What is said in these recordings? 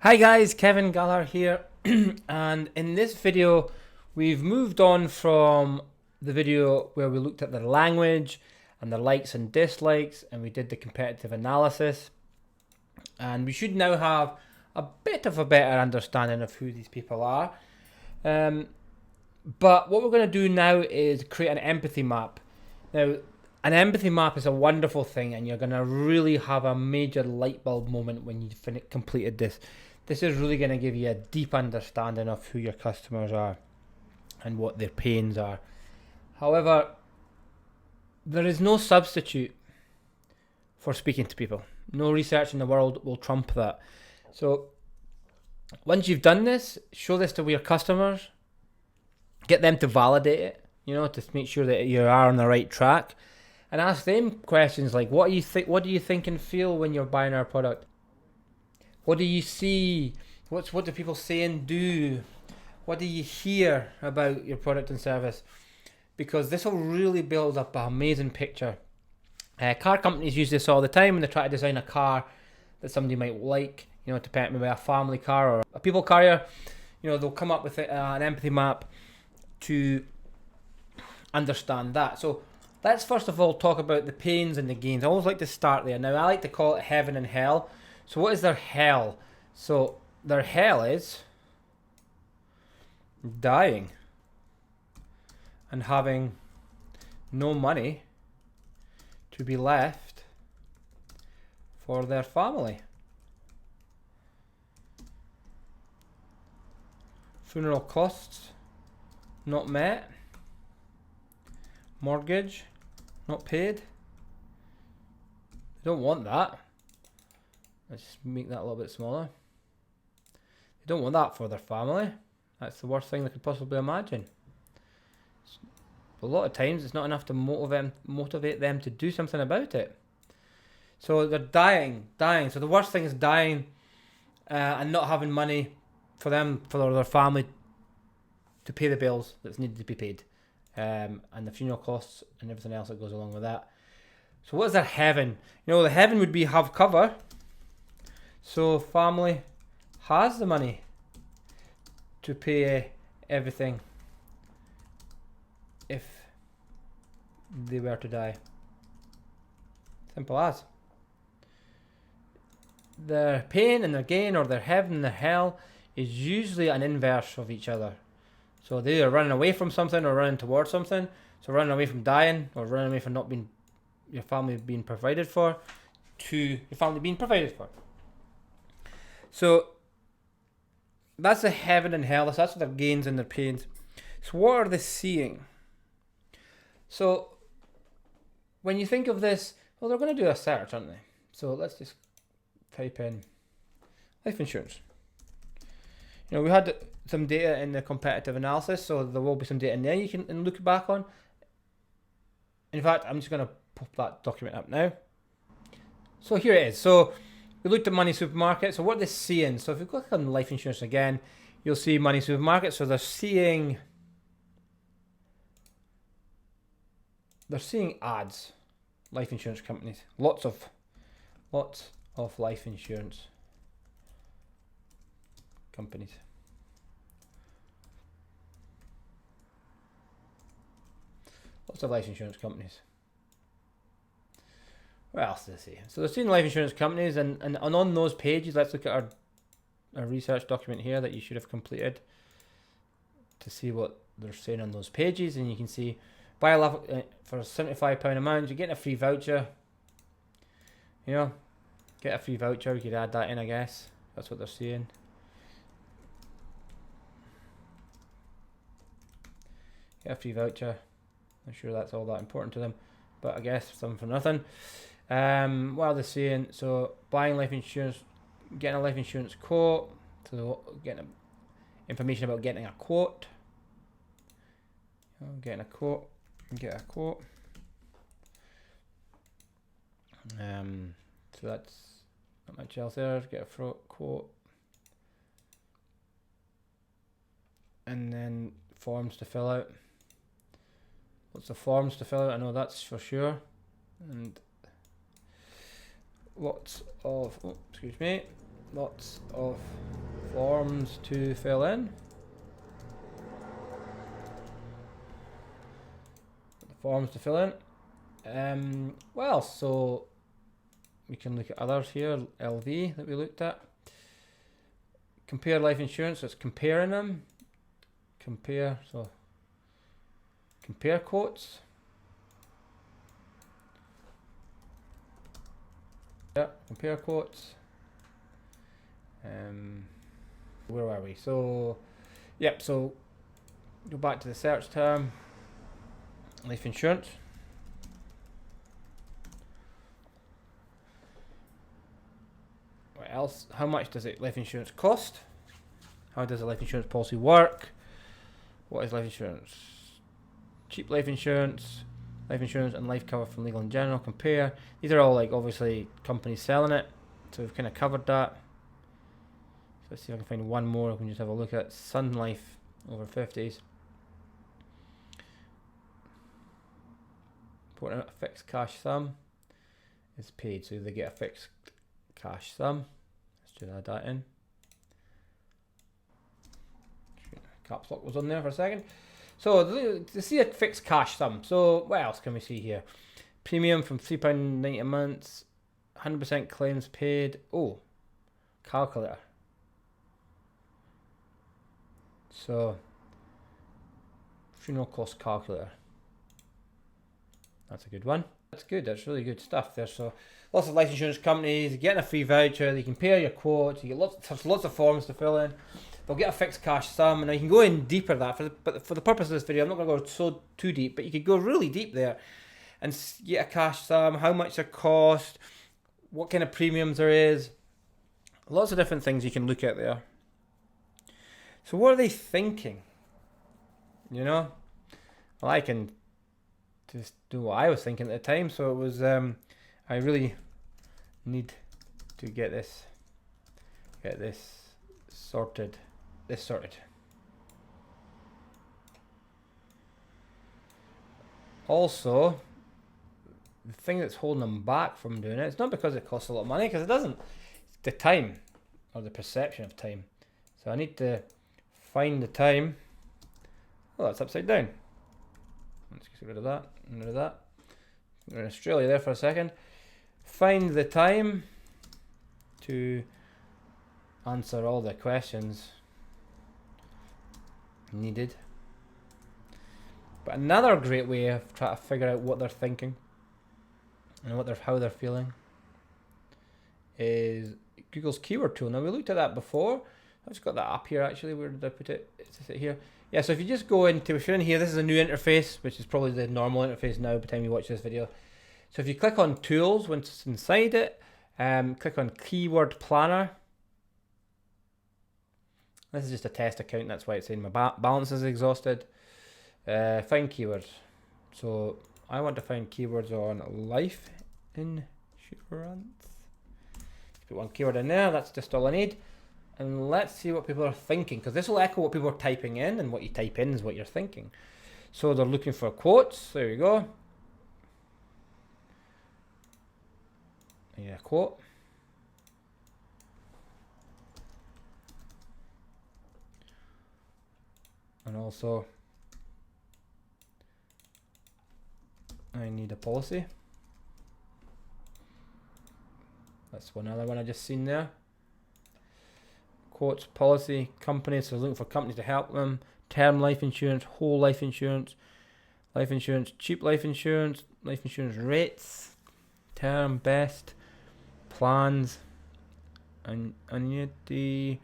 Hi guys, Kevin Gallagher here, and in this video we've moved on from the video where we looked at the language and the likes and dislikes and we did the competitive analysis, and we should now have a bit of a better understanding of who these people are. But what we're going to do now is create an empathy map. Now, an empathy map is a wonderful thing, and you're going to really have a major light bulb moment when you've completed this. This is really going to give you a deep understanding of who your customers are and what their pains are. However, there is no substitute for speaking to people. No research in the world will trump that. So once you've done this, show this to your customers, get them to validate it, to make sure that you are on the right track, and ask them questions like, what do you think and feel when you're buying our product? What do you see? What do people say and do? What do you hear about your product and service? Because this will really build up an amazing picture. Car companies use this all the time when they try to design a car that somebody might like, maybe a family car or a people carrier. They'll come up with an empathy map to understand that. So let's first of all talk about the pains and the gains. I always like to start there. Now, I like to call it heaven and hell. So what is their hell? So their hell is dying and having no money to be left for their family. Funeral costs not met. Mortgage not paid. They don't want that. Let's just make that a little bit smaller. They don't want that for their family. That's the worst thing they could possibly imagine. A lot of times it's not enough to motivate them to do something about it. So they're dying. So the worst thing is dying and not having money for their family to pay the bills that's needed to be paid. And the funeral costs and everything else that goes along with that. So what is their heaven? The heaven would be have cover. So family has the money to pay everything if they were to die. Simple as. Their pain and their gain, or their heaven and their hell, is usually an inverse of each other. So they are running away from something or running towards something. So running away from dying or running away from not being your family being provided for, to your family being provided for. So that's the heaven and hell. That's their gains and their pains. So what are they seeing? So when you think of this, well, they're going to do a search, aren't they? So let's just type in life insurance. We had some data in the competitive analysis, so there will be some data in there you can look back on. In fact, I'm just going to pop that document up now. So here it is. So we looked at Money Supermarket. So what are they seeing? So if you click on life insurance again, you'll see Money Supermarket. So they're seeing ads, life insurance companies, lots of life insurance companies. Lots of life insurance companies. What else do they say? So they're seeing life insurance companies, and on those pages, let's look at our research document here that you should have completed to see what they're saying on those pages. And you can see, buy a life for a £75 amount, you're getting a free voucher. Get a free voucher, you could add that in, I guess. That's what they're saying. Get a free voucher. I'm sure that's all that important to them, but I guess something for nothing. What are they saying? So buying life insurance, getting a life insurance quote. So getting information about getting a quote. Getting a quote. Get a quote. So that's not much else there. Get a quote. And then forms to fill out. Lots of forms to fill out, I know that's for sure. And lots of Forms to fill in. Forms to fill in. Well, so we can look at others here. LV that we looked at. Compare life insurance. So it's comparing them. Compare. So compare quotes. Yeah, compare quotes. Where are we? So, yep. So go back to the search term. Life insurance. What else? How much does life insurance cost? How does a life insurance policy work? What is life insurance? Cheap life insurance and life cover from Legal in General. Compare. These are all like obviously companies selling it. So we've kind of covered that. So let's see if I can find one more. We can just have a look at Sun Life over 50s. Put a fixed cash sum is paid, so they get a fixed cash sum. Let's just add that in. Caps lock was on there for a second. So to see a fixed cash sum. So what else can we see here? Premium from £3.90 a month. 100% claims paid. Oh, calculator. So funeral cost calculator. That's a good one. That's good. That's really good stuff there. So lots of life insurance companies getting a free voucher. They compare your quotes. You get lots of forms to fill in. They'll get a fixed cash sum, and now you can go in deeper that. But for the purpose of this video, I'm not going to go too deep. But you could go really deep there, and get a cash sum, how much it cost, what kind of premiums there is. Lots of different things you can look at there. So what are they thinking? You know, well, I can just do what I was thinking at the time. So it was, I really need to get this sorted. Also, the thing that's holding them back from doing it's not because it costs a lot of money, because it doesn't. It's the time, or the perception of time. So I need to find the time. Oh, that's upside down. Let's get rid of that. And rid of that. We're in Australia there for a second. Find the time to answer all the questions needed. But another great way of trying to figure out what they're thinking and how they're feeling is Google's keyword tool. Now we looked at that before. I've just got that up here actually. Where did I put it? It's here. Yeah, so if you just go into, if you're in here, this is a new interface, which is probably the normal interface now by the time you watch this video. So if you click on tools, once it's inside it, click on keyword planner. This is just a test account, that's why it's saying my balance is exhausted. Find keywords. So I want to find keywords on life insurance. Put one keyword in there, that's just all I need. And let's see what people are thinking, because this will echo what people are typing in, and what you type in is what you're thinking. So they're looking for quotes. There we go. Yeah, quote. And also, I need a policy. That's another one I just seen there. Quotes, policy, companies, so looking for companies to help them. Term life insurance, whole life insurance, cheap life insurance rates, term, best, plans, annuity,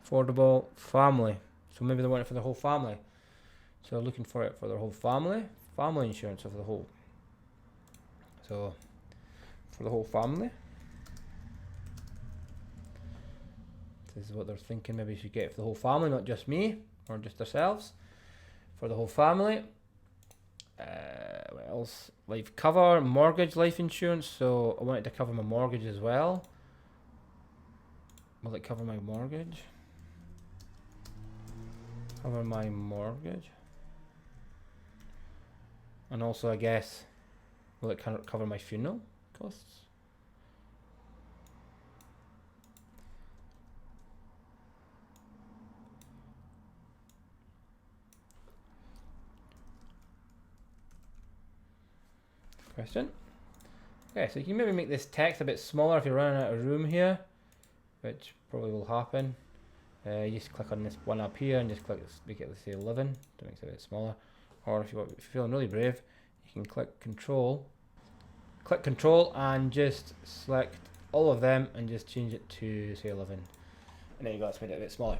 affordable, family. So maybe they want it for the whole family. So they're looking for it for their whole family insurance of the whole. So for the whole family. This is what they're thinking. Maybe you should get it for the whole family, not just me or just themselves. For the whole family. What else? Life cover, mortgage, life insurance. So I wanted to cover my mortgage as well. Will it cover my mortgage? Cover my mortgage. And also, I guess, will it cover my funeral costs? question. Okay, so you can maybe make this text a bit smaller if you're running out of room here, which probably will happen. You just click on this one up here and just click, make it, let's say 11 to make it a bit smaller. Or if you're feeling really brave, you can click Control and just select all of them and just change it to say 11. And there you go, it's made it a bit smaller.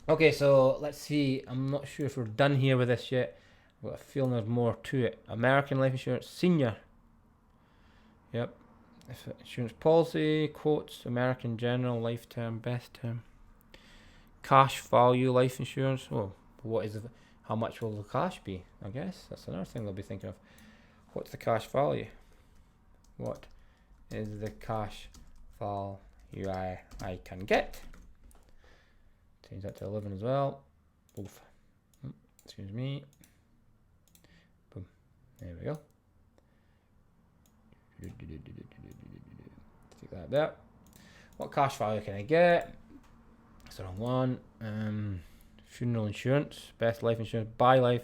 Okay, so let's see. I'm not sure if we're done here with this yet. I've got a feeling there's more to it. American life insurance, senior. Yep. Insurance policy, quotes, American general, life term, best term. Cash value life insurance. Oh, what is the, how much will the cash be? I guess that's another thing they'll be thinking of. What's the cash value? What is the cash value I can get? Change that to 11 as well. Oof. Excuse me. Boom. There we go. Take that there. What cash value can I get? It's the wrong one. Funeral insurance, best life insurance, buy life,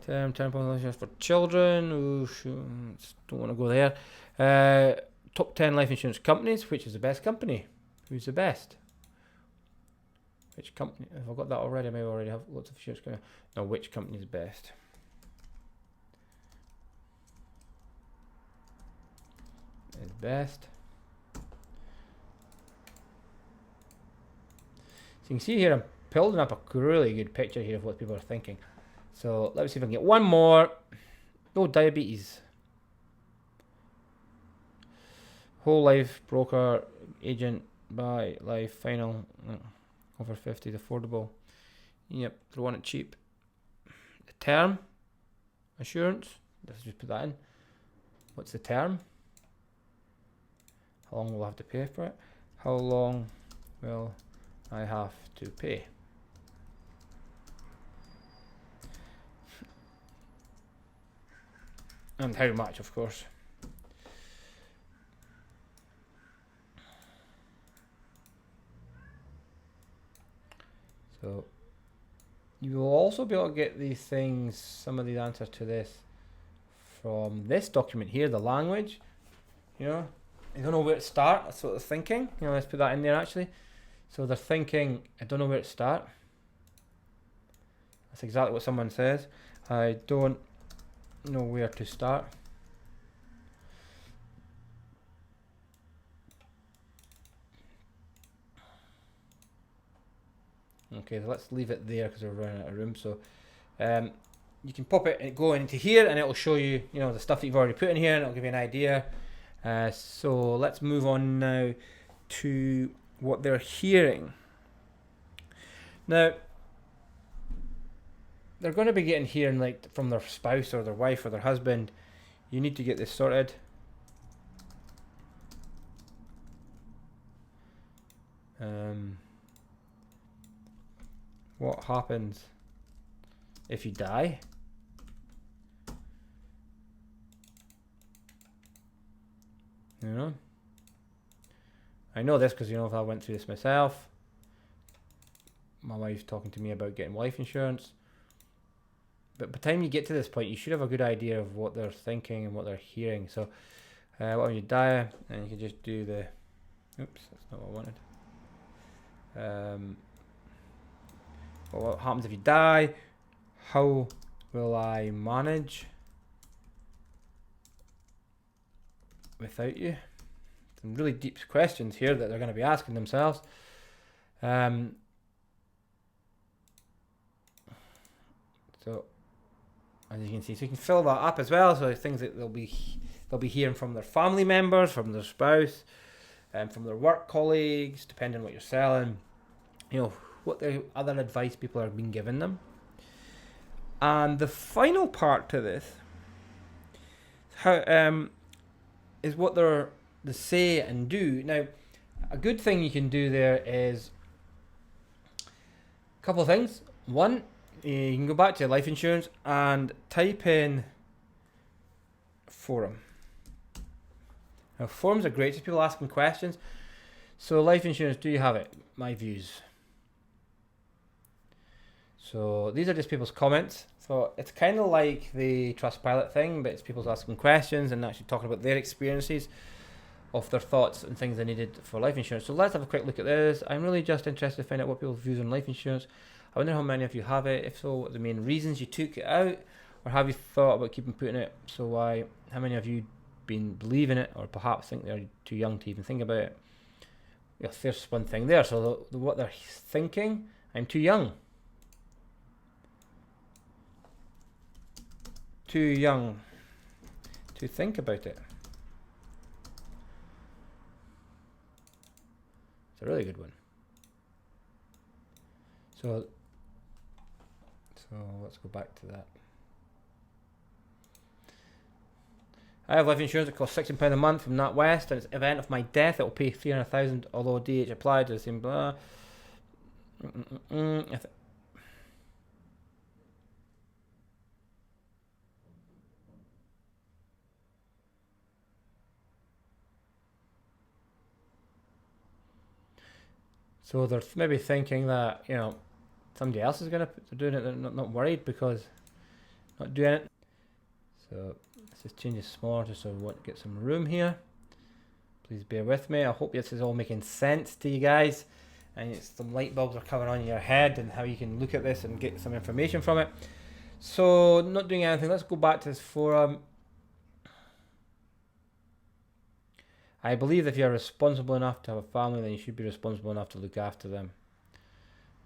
term life insurance for children. Ooh, don't want to go there. Top 10 life insurance companies. Which is the best company? Who's the best? Which company? Have I got that already? I may already have lots of insurance going. No, which company is best? Is best. So you can see here I'm building up a really good picture here of what people are thinking. So let me see if I can get one more. Oh, diabetes. Whole life, broker, agent, buy, life, final, over 50 is affordable. Yep, they want it cheap. The term, assurance, let's just put that in. What's the term? How long will I have to pay for it? How long will I have to pay? And how much, of course. So you will also be able to get these things, some of the answers to this, from this document here, the language. You know, I don't know where to start. That's what they're thinking. You know, let's put that in there actually. So they're thinking, I don't know where to start. That's exactly what someone says. I don't know where to start. Okay, so let's leave it there because we're running out of room. So you can pop it and go into here and it will show you, you know, the stuff that you've already put in here and it'll give you an idea. So let's move on now to what they're hearing. Now, they're going to be getting hearing like from their spouse or their wife or their husband. You need to get this sorted. What happens if you die? You know, I know this because, you know, if I went through this myself, my wife's talking to me about getting life insurance. But by the time you get to this point, you should have a good idea of what they're thinking and what they're hearing. So, when you die, and you can just do the, oops, that's not what I wanted. Well, what happens if you die? How will I manage without you? Some really deep questions here that they're going to be asking themselves. So as you can see, so you can fill that up as well. So things that they'll be hearing from their family members, from their spouse, and from their work colleagues, depending on what you're selling. You know, what the other advice people are being given them. And the final part to this, is what they say and do. Now, a good thing you can do there is a couple of things. One, you can go back to life insurance and type in forum. Now, forums are great, just people asking questions. So life insurance, do you have it? My views. So these are just people's comments. So it's kind of like the Trustpilot thing, but it's people's asking questions and actually talking about their experiences of their thoughts and things they needed for life insurance. So let's have a quick look at this. I'm really just interested to find out what people's views on life insurance. I wonder how many of you have it. If so, what are the main reasons you took it out, or have you thought about keeping putting it? So why? How many of you been believing it, or perhaps think they're too young to even think about it? Yeah, there's one thing there. So what they're thinking, I'm too young. Too young to think about it. It's a really good one. So let's go back to that. I have life insurance. It costs £16 a month from NatWest, and it's event of my death. It will pay $300,000, although DH applied to the same blah. So they're maybe thinking that, you know, somebody else is they're doing it. They're not worried because not doing it. So let's just change this smaller just so we want to get some room here. Please bear with me. I hope this is all making sense to you guys, and some light bulbs are coming on in your head and how you can look at this and get some information from it. So not doing anything. Let's go back to this forum. I believe if you're responsible enough to have a family, then you should be responsible enough to look after them.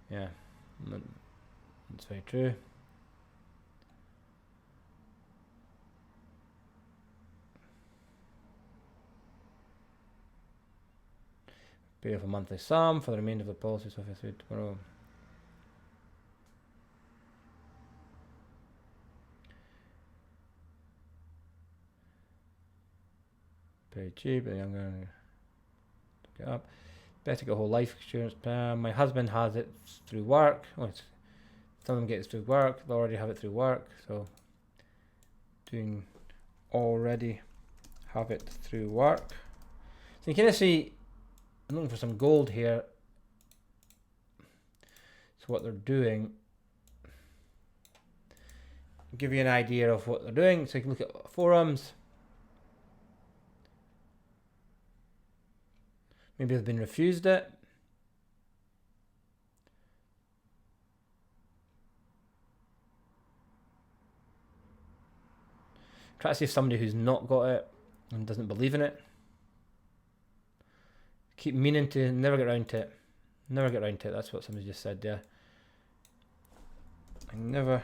Yeah, that's very true. Pay off a monthly sum for the remainder of the policy, so if I say tomorrow. Very cheap, and I'm going to look it up. Better get a whole life insurance plan. My husband has it through work. Oh, some of them get it through work. They already have it through work, so already have it through work. So you kind of see, I'm looking for some gold here. So what they're doing, give you an idea of what they're doing. So you can look at forums. Maybe they've been refused it. Try to see if somebody who's not got it and doesn't believe in it. Keep meaning to, never get around to it. Never get around to it. That's what somebody just said there. I never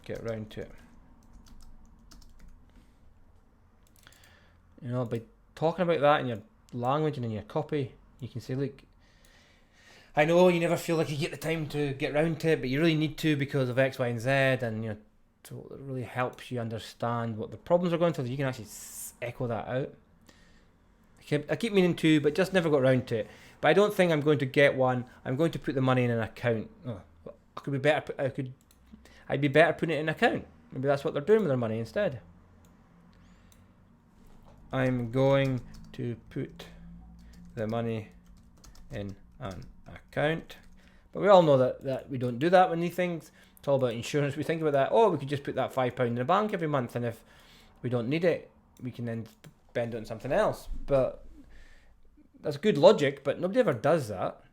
get around to it. You know, by talking about that in your language and in your copy, you can say, look, I know you never feel like you get the time to get around to it, but you really need to because of X, Y, and Z, and you know, so it really helps you understand what the problems are going through. You can actually echo that out. I keep meaning to, but just never got around to it. But I don't think I'm going to get one. I'm going to put the money in an account. Oh, I could be better. I'd be better putting it in an account. Maybe that's what they're doing with their money instead. I'm going to put the money in an account. But we all know that we don't do that when these things. It's all about insurance. We think about that, oh, we could just put that £5 in the bank every month, and if we don't need it, we can then spend it on something else. But that's good logic, but nobody ever does that.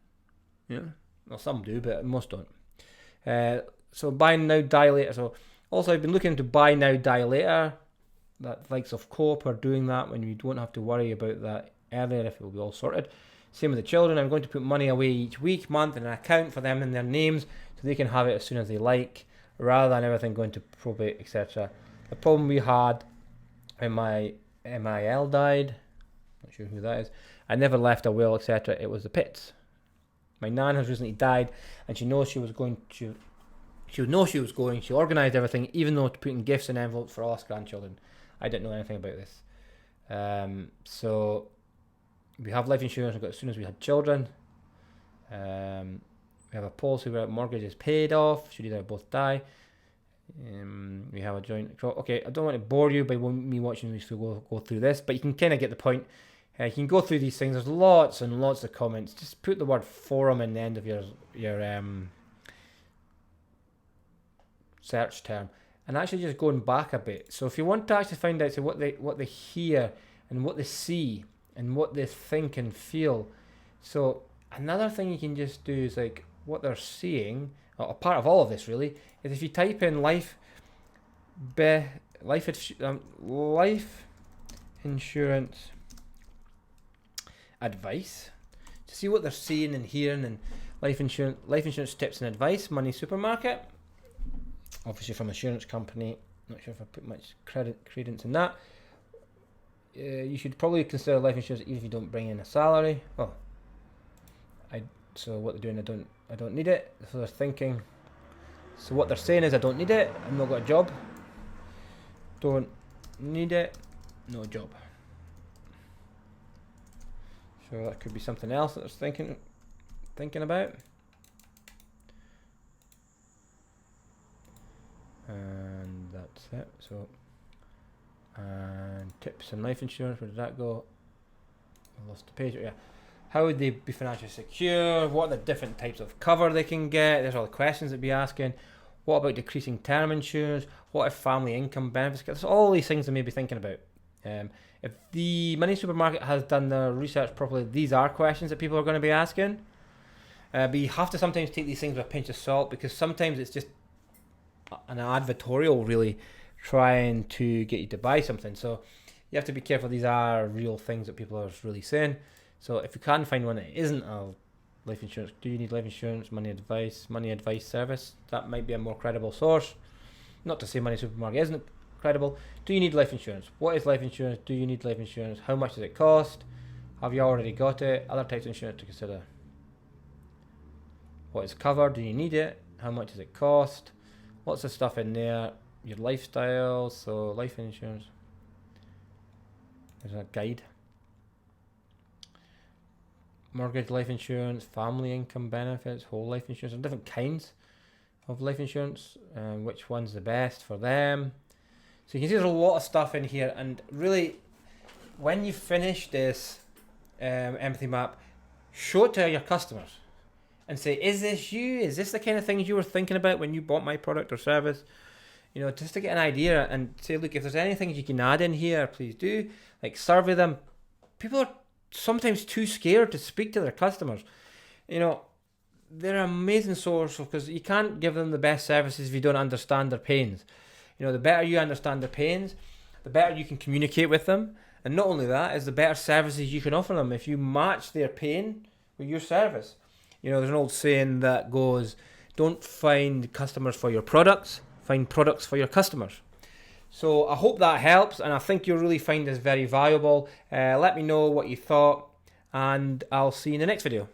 Yeah, well, some do, but most don't. So buy now, die later. So also I've been looking into buy now, die later. That likes of Co-op are doing that when you don't have to worry about that earlier if it will be all sorted. Same with the children. I'm going to put money away each week, month in an account for them in their names so they can have it as soon as they like, rather than everything going to probate, etc. The problem we had when my MIL died, not sure who that is, I never left a will, etc. It was the Pitts. My nan has recently died, and she knows she was going to. She would know she was going. She organised everything, even though to put in gifts and envelopes for all us grandchildren. I didn't know anything about this. So we have life insurance we got as soon as we had children. We have a policy where mortgage is paid off should either both die. We have a joint. Okay, I don't want to bore you by me watching me still go through this, but you can kind of get the point. You can go through these things. There's lots and lots of comments. Just put the word forum in the end of your search term, and actually just going back a bit. So if you want to actually find out what they hear and what they see and what they think and feel. So another thing you can just do is like what they're seeing, or a part of all of this really, is if you type in life insurance advice to see what they're seeing and hearing, and life insurance tips and advice, money supermarket, obviously from insurance company. Not sure if I put much credence in that. You should probably consider life insurance even if you don't bring in a salary. So what they're doing, I don't need it. So they're thinking. So what they're saying is, I don't need it. I've not got a job. Don't need it. No job. So that could be something else that they're thinking about. And that's it. So, and tips and life insurance. Where did that go? I lost the page. Yeah. How would they be financially secure? What are the different types of cover they can get? There's all the questions they'd be asking. What about decreasing term insurance? What if family income benefits? There's all these things they may be thinking about. If the Money Supermarket has done their research properly, these are questions that people are going to be asking. But you have to sometimes take these things with a pinch of salt, because sometimes it's just an advertorial really trying to get you to buy something. So you have to be careful. These are real things that people are really saying. So if you can find one that isn't a life insurance, do you need life insurance, money advice service, that might be a more credible source. Not to say Money Supermarket isn't credible. Do you need life insurance? What is life insurance? Do you need life insurance? How much does it cost? Have you already got it? Other types of insurance to consider. What is covered? Do you need it? How much does it cost? Lots of stuff in there. Your lifestyle, so life insurance. There's a guide. Mortgage life insurance, family income benefits, whole life insurance. There's different kinds of life insurance, which one's the best for them. So you can see there's a lot of stuff in here, and really, when you finish this empathy map, show it to your customers and say, is this you? Is this the kind of things you were thinking about when you bought my product or service? You know, just to get an idea, and say, look, if there's anything you can add in here, please do. Like, survey them. People are sometimes too scared to speak to their customers. You know, they're an amazing source, because you can't give them the best services if you don't understand their pains. You know, the better you understand their pains, the better you can communicate with them. And not only that, is the better services you can offer them if you match their pain with your service. You know, there's an old saying that goes, don't find customers for your products, find products for your customers. So I hope that helps, and I think you'll really find this very valuable. Let me know what you thought, and I'll see you in the next video.